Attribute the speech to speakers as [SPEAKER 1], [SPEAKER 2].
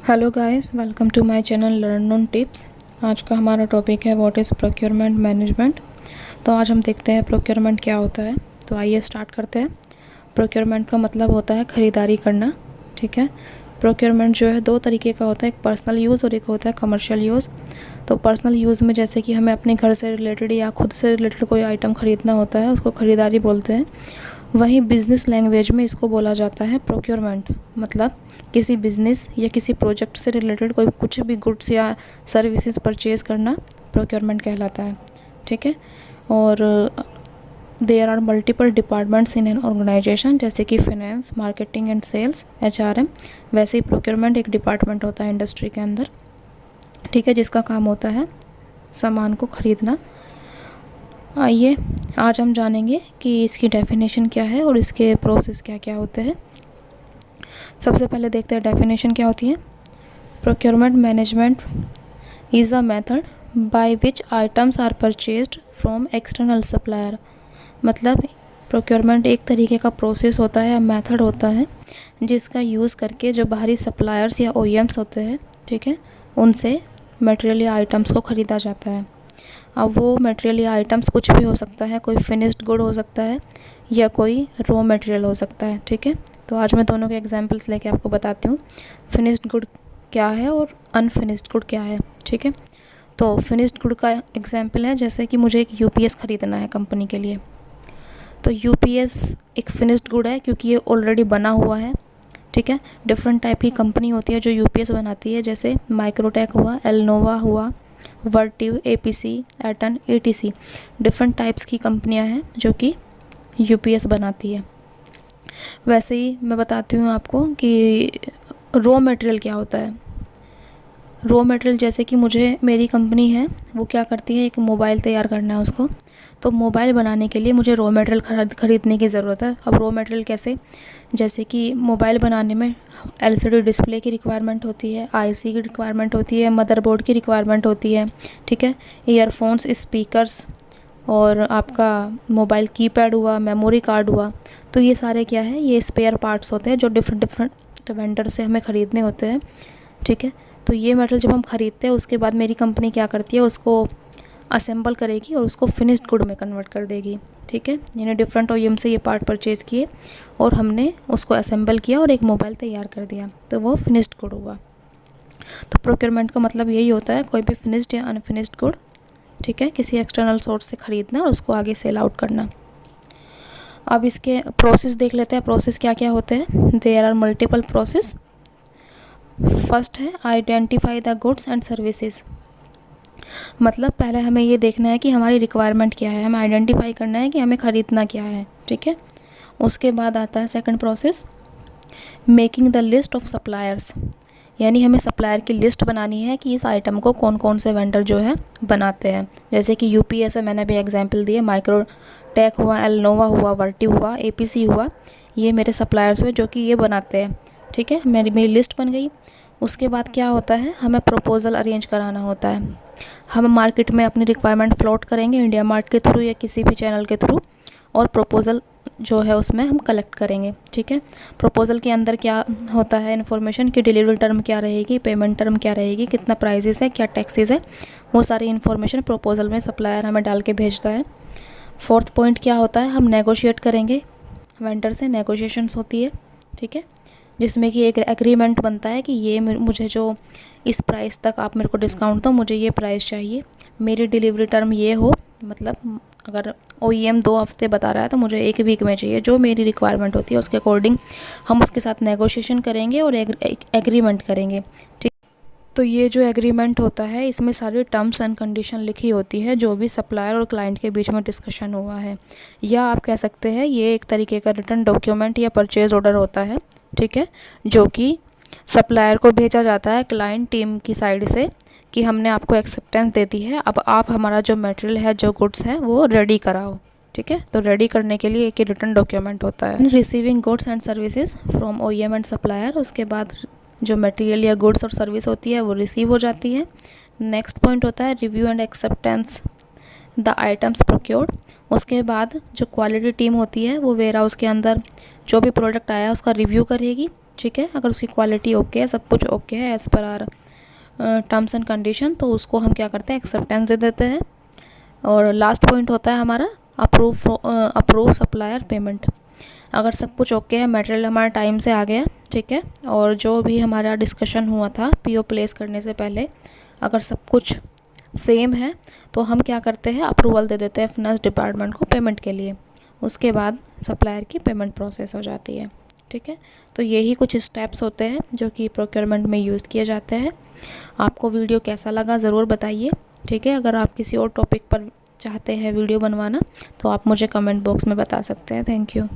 [SPEAKER 1] Hello guys, welcome to my channel learn on tips. आज का हमारा टॉपिक है व्हाट इज़ प्रोक्योरमेंट मैनेजमेंट। तो आज हम देखते हैं प्रोक्योरमेंट क्या होता है। तो आइए स्टार्ट करते हैं। प्रोक्योरमेंट का मतलब होता है ख़रीदारी करना। ठीक है। प्रोक्योरमेंट जो है दो तरीके का होता है, एक पर्सनल यूज़ और एक होता है कमर्शियल यूज़। तो पर्सनल यूज़ में जैसे कि हमें अपने घर से रिलेटेड या खुद से रिलेटेड कोई आइटम ख़रीदना होता है, उसको ख़रीदारी बोलते हैं। वहीं बिज़नेस लैंग्वेज में इसको बोला जाता है प्रोक्योरमेंट। मतलब किसी बिज़नेस या किसी प्रोजेक्ट से रिलेटेड कोई कुछ भी गुड्स या सर्विसेज परचेज़ करना प्रोक्योरमेंट कहलाता है। ठीक है। और there are multiple departments in an organisation, जैसे कि finance, marketing and sales, HRM। वैसे ही प्रोक्योरमेंट एक डिपार्टमेंट होता है इंडस्ट्री के अंदर। ठीक है, जिसका काम होता है सामान को ख़रीदना। आइए आज हम जानेंगे कि इसकी डेफिनेशन क्या है और इसके प्रोसेस क्या क्या होते हैं। सबसे पहले देखते हैं डेफिनेशन क्या होती है। Procurement management is a method by which items are purchased from external supplier. मतलब प्रोक्योरमेंट एक तरीके का प्रोसेस होता है या मेथड होता है जिसका यूज़ करके जो बाहरी सप्लायर्स या OEMs होते हैं, ठीक है, उनसे मटेरियल या आइटम्स को ख़रीदा जाता है। अब वो मटेरियल या आइटम्स कुछ भी हो सकता है, कोई फिनिश्ड गुड हो सकता है या कोई रॉ मटेरियल हो सकता है। ठीक है। तो आज मैं दोनों के एग्जांपल्स लेके आपको बताती हूँ फिनिश्ड गुड क्या है और अनफिनिश्ड गुड क्या है। ठीक है। तो फिनिश्ड गुड का एग्जांपल है जैसे कि मुझे एक UPS ख़रीदना है कंपनी के लिए। तो UPS एक फिनिश्ड गुड है क्योंकि ये ऑलरेडी बना हुआ है। ठीक है। डिफरेंट टाइप की कंपनी होती है जो UPS बनाती है, जैसे माइक्रोटेक हुआ, एलनोवा हुआ, वर्टिव, APC, Eton, ETC। Different types की कंपनियां हैं जो कि UPS बनाती है। वैसे ही मैं बताती हूँ आपको कि रॉ मटेरियल क्या होता है। रॉ मटेरियल जैसे कि मेरी कंपनी है, वो क्या करती है, एक मोबाइल तैयार करना है उसको। तो मोबाइल बनाने के लिए मुझे रॉ मटेरियल ख़रीदने की ज़रूरत है। अब रॉ मटेरियल कैसे, जैसे कि मोबाइल बनाने में LCD डिस्प्ले की रिक्वायरमेंट होती है, IC की रिक्वायरमेंट होती है, मदरबोर्ड की रिक्वायरमेंट होती है। ठीक है। ईयरफोन्स, स्पीकर्स और आपका मोबाइल कीपैड हुआ, मेमोरी कार्ड हुआ। तो ये सारे क्या है, ये स्पेयर पार्ट्स होते हैं जो डिफरेंट वेंडर से हमें ख़रीदने होते हैं। ठीक है। तो ये मटेरियल जब हम ख़रीदते हैं उसके बाद मेरी कंपनी क्या करती है, उसको असेंबल करेगी और उसको फिनिश्ड गुड में कन्वर्ट कर देगी। ठीक है। यानी डिफरेंट OEM से ये पार्ट परचेज़ किए और हमने उसको असेंबल किया और एक मोबाइल तैयार कर दिया, तो वो फिनिश्ड गुड हुआ। तो प्रोक्योरमेंट का मतलब यही होता है, कोई भी फिनिश्ड या अनफिनिश्ड गुड, ठीक है, किसी एक्सटर्नल सोर्स से ख़रीदना और उसको आगे सेल आउट करना। अब इसके प्रोसेस देख लेते हैं, प्रोसेस क्या क्या होते हैं। There are multiple process. First है identify the goods and services. मतलब पहले हमें ये देखना है कि हमारी रिक्वायरमेंट क्या है, हमें आइडेंटिफाई करना है कि हमें ख़रीदना क्या है। ठीक है। उसके बाद आता है second process, making the list of suppliers. यानी हमें सप्लायर की लिस्ट बनानी है कि इस आइटम को कौन कौन से वेंडर जो है बनाते हैं। जैसे कि UPS है, मैंने भी एग्जांपल दिए, माइक्रोटेक हुआ, एलनोवा हुआ, वर्टिव हुआ, APC हुआ, ये मेरे सप्लायर्स हुए जो कि ये बनाते हैं। ठीक है। मेरी लिस्ट बन गई। उसके बाद क्या होता है, हमें प्रपोज़ल अरेंज कराना होता है। हम मार्केट में अपनी रिक्वायरमेंट फ्लोट करेंगे इंडिया मार्ट के थ्रू या किसी भी चैनल के थ्रू, और प्रपोज़ल जो है उसमें हम कलेक्ट करेंगे। ठीक है। प्रपोज़ल के अंदर क्या होता है इन्फॉर्मेशन कि डिलीवरी टर्म क्या रहेगी, पेमेंट टर्म क्या रहेगी, कितना प्राइजेस है, क्या टैक्सेस है, वो सारी इन्फॉर्मेशन प्रपोज़ल में सप्लायर हमें डाल के भेजता है। फोर्थ पॉइंट क्या होता है, हम नेगोशिएट करेंगे वेंडर से, नेगोशिएशंस होती है। ठीक है। जिसमें कि एक एग्रीमेंट बनता है कि ये मुझे जो इस प्राइस तक आप मेरे को डिस्काउंट दो, मुझे ये प्राइस चाहिए, मेरी डिलीवरी टर्म ये हो। मतलब अगर OEM 2 हफ्ते बता रहा है तो मुझे 1 वीक में चाहिए, जो मेरी रिक्वायरमेंट होती है उसके अकॉर्डिंग हम उसके साथ नेगोशिएशन करेंगे और एग्रीमेंट करेंगे। ठीक। तो ये जो एग्रीमेंट होता है इसमें सारी टर्म्स एंड कंडीशन लिखी होती है, जो भी सप्लायर और क्लाइंट के बीच में डिस्कशन हुआ है, या आप कह सकते हैं ये एक तरीके का रिटर्न डॉक्यूमेंट या परचेज ऑर्डर होता है। ठीक है। जो कि सप्लायर को भेजा जाता है क्लाइंट टीम की साइड से कि हमने आपको एक्सेप्टेंस दे दी है, अब आप हमारा जो मटेरियल है, जो गुड्स है, वो रेडी कराओ। ठीक है। तो रेडी करने के लिए एक रिटर्न डॉक्यूमेंट होता है। Receiving goods and services from OEM and supplier. उसके बाद जो मटेरियल या गुड्स और सर्विस होती है वो रिसीव हो जाती है। नेक्स्ट पॉइंट होता है review and acceptance the items procured. उसके बाद जो क्वालिटी टीम होती है वो वेयर हाउस के अंदर जो भी प्रोडक्ट आया उसका रिव्यू करेगी ठीक है। अगर उसकी क्वालिटी ओके है, सब कुछ ओके है as per are terms and condition, तो उसको हम क्या करते हैं, एक्सेप्टेंस दे देते हैं। और लास्ट पॉइंट होता है हमारा अप्रूव सप्लायर पेमेंट। अगर सब कुछ ओके है, मटेरियल हमारा टाइम से आ गया, ठीक है, और जो भी हमारा डिस्कशन हुआ था पीओ प्लेस करने से पहले, अगर सब कुछ सेम है तो हम क्या करते हैं, अप्रूवल दे देते हैं फाइनेंस डिपार्टमेंट को पेमेंट के लिए। उसके बाद सप्लायर की पेमेंट प्रोसेस हो जाती है, ठीक है। तो यही कुछ स्टेप्स होते हैं जो कि प्रोक्योरमेंट में यूज़ किए जाते हैं। आपको वीडियो कैसा लगा ज़रूर बताइए, ठीक है। अगर आप किसी और टॉपिक पर चाहते हैं वीडियो बनवाना तो आप मुझे कमेंट बॉक्स में बता सकते हैं। Thank you.